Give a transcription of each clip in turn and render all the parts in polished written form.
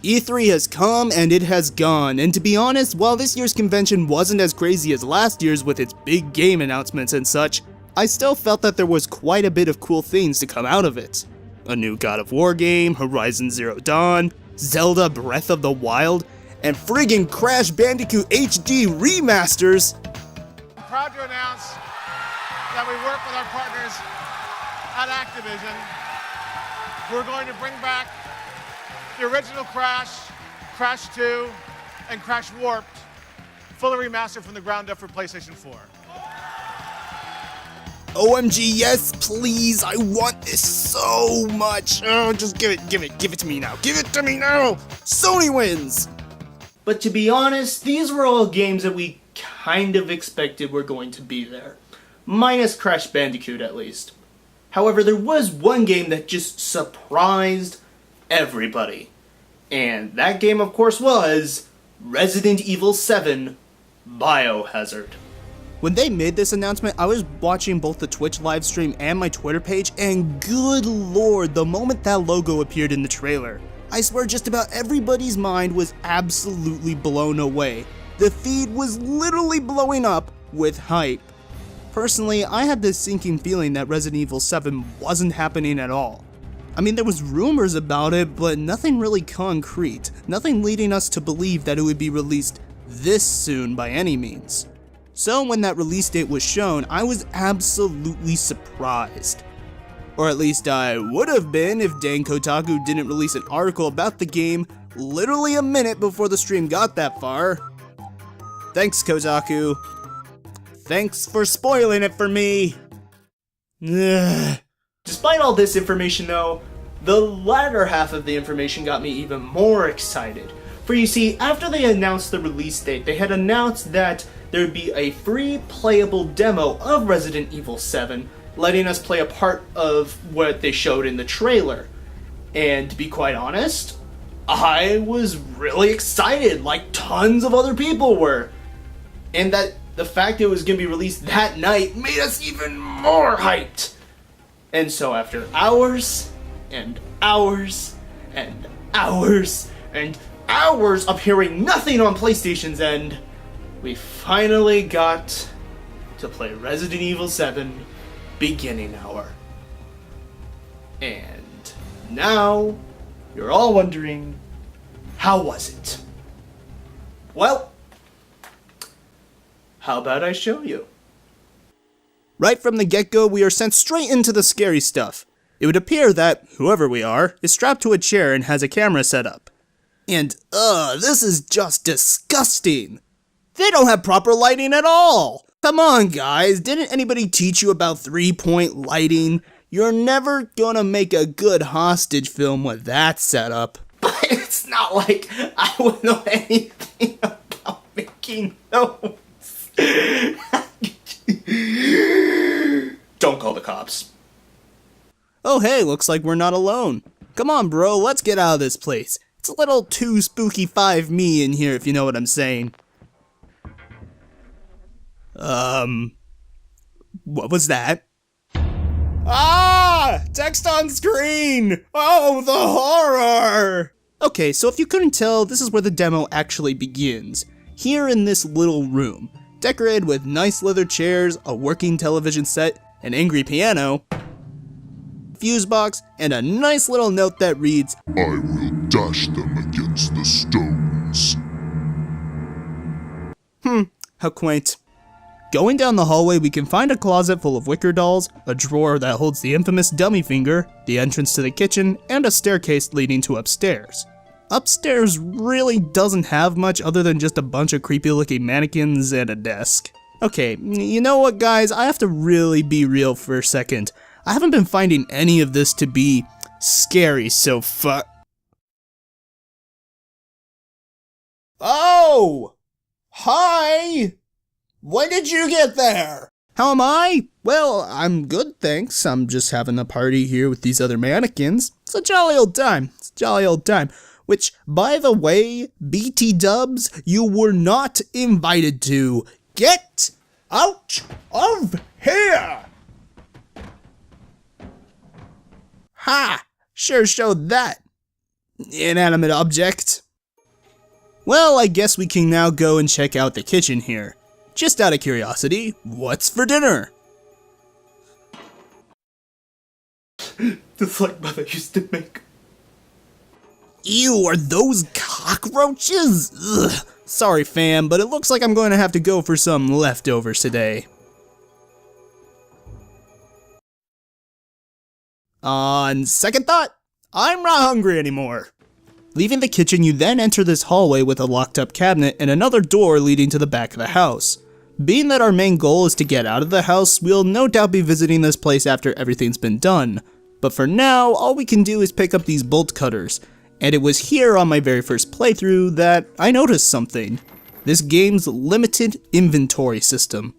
E3 has come and it has gone, and to be honest, while this year's convention wasn't as crazy as last year's with its big game announcements and such, I still felt that there was quite a bit of cool things to come out of it. A new God of War game, Horizon Zero Dawn, Zelda Breath of the Wild, and friggin' Crash Bandicoot HD remasters. I'm proud to announce that we work with our partners at Activision. We're going to bring back the original Crash, Crash 2, and Crash Warped, fully remastered from the ground up for PlayStation 4. OMG, yes, please, I want this so much. Oh, just give it to me now. Give it to me now. Sony wins. But to be honest, these were all games that we kind of expected were going to be there. Minus Crash Bandicoot, at least. However, there was one game that just surprised everybody. And that game, of course, was Resident Evil 7 Biohazard. When they made this announcement, I was watching both the Twitch livestream and my Twitter page, and good lord, the moment that logo appeared in the trailer, I swear just about everybody's mind was absolutely blown away. The feed was literally blowing up with hype. Personally, I had this sinking feeling that Resident Evil 7 wasn't happening at all. I mean, there was rumors about it, but nothing really concrete, nothing leading us to believe that it would be released this soon by any means. So when that release date was shown, I was absolutely surprised. Or at least I would have been if dang Kotaku didn't release an article about the game literally a minute before the stream got that far. Thanks, Kotaku. Thanks for spoiling it for me. Ugh. Despite all this information though, the latter half of the information got me even more excited. For you see, after they announced the release date, they had announced that there would be a free playable demo of Resident Evil 7, letting us play a part of what they showed in the trailer. And to be quite honest, I was really excited, like tons of other people were. And that the fact it was going to be released that night made us even more hyped. And so after hours, and hours, and hours, and hours of hearing nothing on PlayStation's end, we finally got to play Resident Evil 7 Beginning Hour. And now, you're all wondering, how was it? Well, how about I show you? Right from the get-go, we are sent straight into the scary stuff. It would appear that, whoever we are, is strapped to a chair and has a camera set up. And, this is just disgusting. They don't have proper lighting at all. Come on, guys, didn't anybody teach you about 3-point lighting? You're never gonna make a good hostage film with that setup. But it's not like I would know anything about making those. Don't call the cops. Oh hey, looks like we're not alone. Come on bro, let's get out of this place. It's a little too spooky 5 me in here if you know what I'm saying. What was that? Ah! Text on screen! Oh, the horror! Okay, so if you couldn't tell, this is where the demo actually begins. Here in this little room, decorated with nice leather chairs, a working television set, an angry piano, fuse box, and a nice little note that reads, I will dash them against the stones. How quaint. Going down the hallway, we can find a closet full of wicker dolls, a drawer that holds the infamous dummy finger, the entrance to the kitchen, and a staircase leading to upstairs. Upstairs really doesn't have much other than just a bunch of creepy looking mannequins and a desk. Okay, you know what guys, I have to really be real for a second. I haven't been finding any of this to be scary so far. Oh! Hi! When did you get there? How am I? Well, I'm good, thanks. I'm just having a party here with these other mannequins. It's a jolly old time. It's a jolly old time. Which, by the way, BT dubs, you were not invited to. Get out of here! Ha! Sure showed that. inanimate object. Well, I guess we can now go and check out the kitchen here. Just out of curiosity, what's for dinner? Just like Mother used to make. Ew, are those cockroaches? Ugh. Sorry fam, but it looks like I'm going to have to go for some leftovers today. On second thought, I'm not hungry anymore. Leaving the kitchen, you then enter this hallway with a locked up cabinet and another door leading to the back of the house. Being that our main goal is to get out of the house, we'll no doubt be visiting this place after everything's been done. But for now, all we can do is pick up these bolt cutters. And it was here on my very first playthrough that I noticed something. This game's limited inventory system.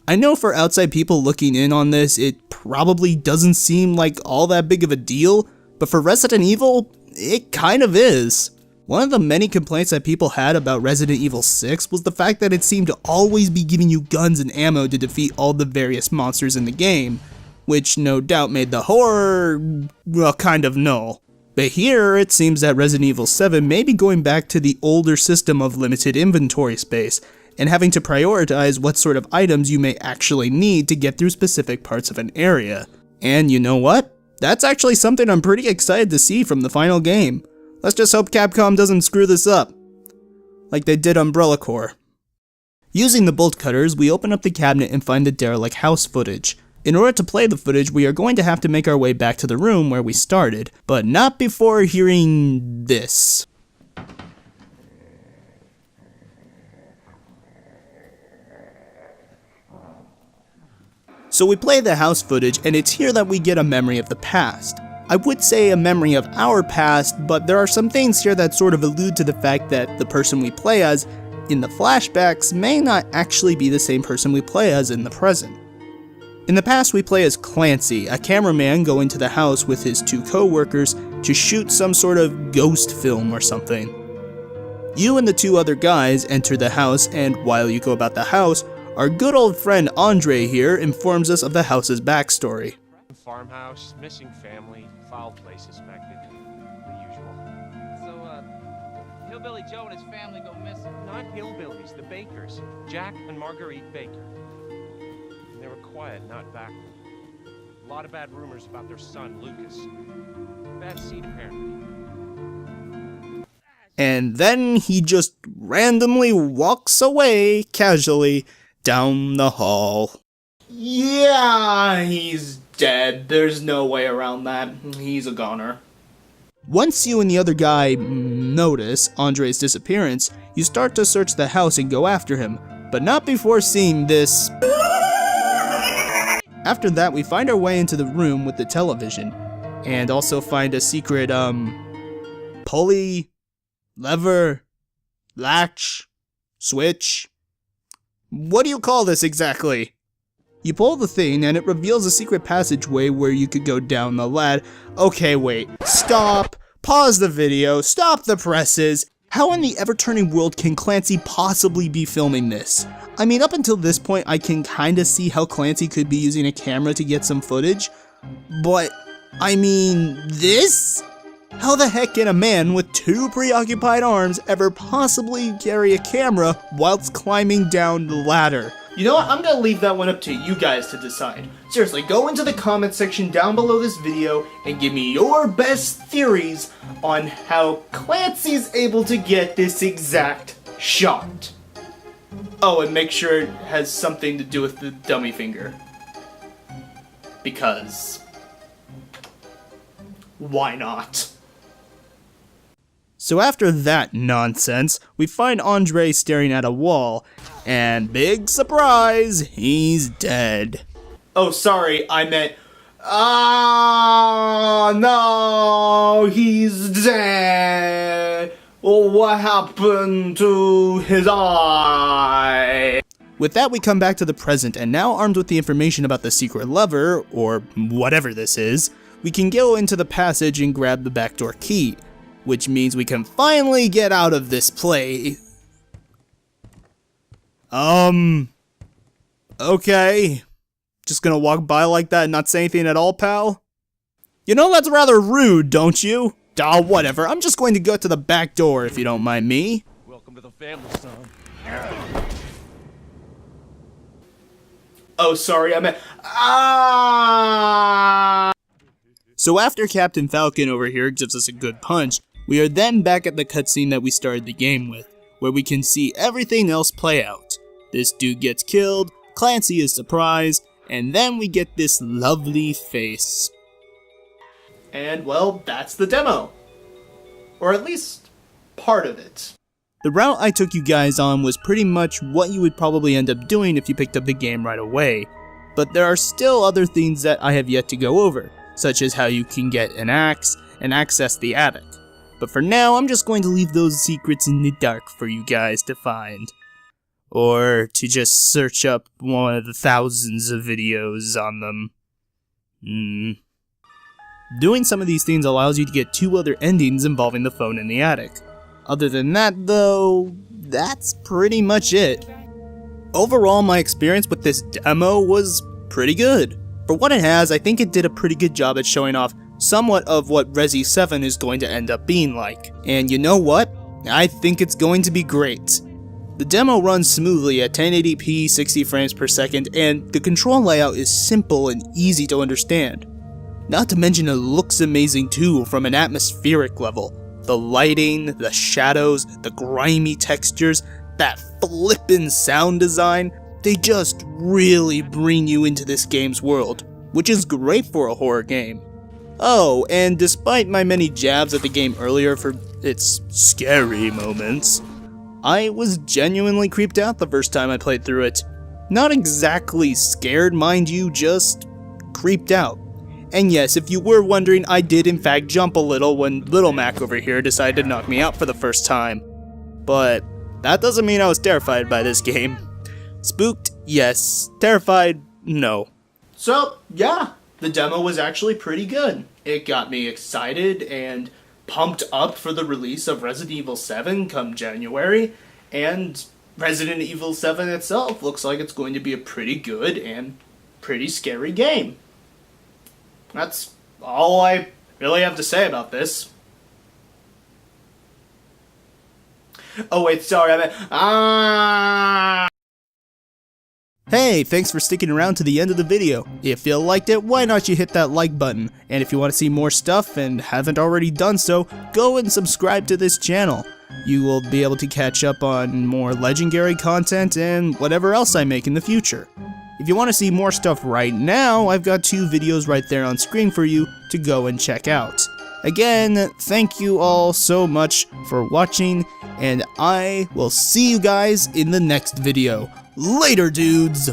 I know for outside people looking in on this, it probably doesn't seem like all that big of a deal, but for Resident Evil, it kind of is. One of the many complaints that people had about Resident Evil 6 was the fact that it seemed to always be giving you guns and ammo to defeat all the various monsters in the game, which no doubt made the horror, well, kind of null. But here, it seems that Resident Evil 7 may be going back to the older system of limited inventory space, and having to prioritize what sort of items you may actually need to get through specific parts of an area. And you know what? That's actually something I'm pretty excited to see from the final game. Let's just hope Capcom doesn't screw this up, like they did Umbrella Corps. Using the bolt cutters, we open up the cabinet and find the derelict house footage. In order to play the footage, we are going to have to make our way back to the room where we started, but not before hearing this. So we play the house footage, and it's here that we get a memory of the past. I would say a memory of our past, but there are some things here that sort of allude to the fact that the person we play as in the flashbacks may not actually be the same person we play as in the present. In the past, we play as Clancy, a cameraman going to the house with his two co-workers to shoot some sort of ghost film or something. You and the two other guys enter the house, and while you go about the house, our good old friend Andre here informs us of the house's backstory. Farmhouse, missing family, foul play suspected. The usual. So, Hillbilly Joe and his family go missing. Not hillbillies, the Bakers. Jack and Marguerite Baker. And they were quiet, not backward. A lot of bad rumors about their son, Lucas. Bad seed, apparently. And then he just randomly walks away, casually, down the hall. Yeah, he's dead. There's no way around that. He's a goner. Once you and the other guy notice Andre's disappearance, you start to search the house and go after him, but not before seeing this. After that, we find our way into the room with the television, and also find a secret, pulley, lever, latch, switch. What do you call this exactly? You pull the thing and it reveals a secret passageway where you could go down the ladder. Okay, wait. Stop. Pause the video. Stop the presses. How in the ever-turning world can Clancy possibly be filming this? I mean, up until this point, I can kinda see how Clancy could be using a camera to get some footage. But, I mean, this? How the heck can a man with two preoccupied arms ever possibly carry a camera whilst climbing down the ladder? You know what? I'm gonna leave that one up to you guys to decide. Seriously, go into the comment section down below this video and give me your best theories on how Clancy's able to get this exact shot. Oh, and make sure it has something to do with the dummy finger. Because why not? So after that nonsense, we find Andre staring at a wall, and big surprise, he's dead. Oh, sorry, I meant... Ah, no, he's dead. Well, what happened to his eye? With that, we come back to the present, and now armed with the information about the secret lever, or whatever this is, we can go into the passage and grab the backdoor key, which means we can finally get out of this place. Okay. Just gonna walk by like that and not say anything at all, pal? You know that's rather rude, don't you? Whatever. I'm just going to go to the back door if you don't mind me. Welcome to the family, son. Oh, sorry, I meant. So after Captain Falcon over here gives us a good punch, we are then back at the cutscene that we started the game with, where we can see everything else play out. This dude gets killed, Clancy is surprised, and then we get this lovely face. And, well, that's the demo. Or at least, part of it. The route I took you guys on was pretty much what you would probably end up doing if you picked up the game right away, but there are still other things that I have yet to go over, such as how you can get an axe and access the attic. But for now, I'm just going to leave those secrets in the dark for you guys to find. Or to just search up one of the thousands of videos on them. Doing some of these things allows you to get 2 other endings involving the phone in the attic. Other than that though, that's pretty much it. Overall, my experience with this demo was pretty good. For what it has, I think it did a pretty good job at showing off somewhat of what Resi 7 is going to end up being like. And you know what? I think it's going to be great. The demo runs smoothly at 1080p 60 frames per second, and the control layout is simple and easy to understand. Not to mention it looks amazing too from an atmospheric level. The lighting, the shadows, the grimy textures, that flippin' sound design, they just really bring you into this game's world, which is great for a horror game. Oh, and despite my many jabs at the game earlier for its scary moments, I was genuinely creeped out the first time I played through it. Not exactly scared, mind you, just creeped out. And yes, if you were wondering, I did in fact jump a little when Little Mac over here decided to knock me out for the first time. But that doesn't mean I was terrified by this game. Spooked, yes. Terrified, no. So, yeah, the demo was actually pretty good. It got me excited and pumped up for the release of Resident Evil 7 come January, and Resident Evil 7 itself looks like it's going to be a pretty good and pretty scary game. That's all I really have to say about this. Oh wait, sorry, I meant Hey, thanks for sticking around to the end of the video. If you liked it, why not you hit that like button? And if you want to see more stuff and haven't already done so, go and subscribe to this channel. You will be able to catch up on more LegenGary content and whatever else I make in the future. If you want to see more stuff right now, I've got 2 videos right there on screen for you to go and check out. Again, thank you all so much for watching, and I will see you guys in the next video. Later, dudes!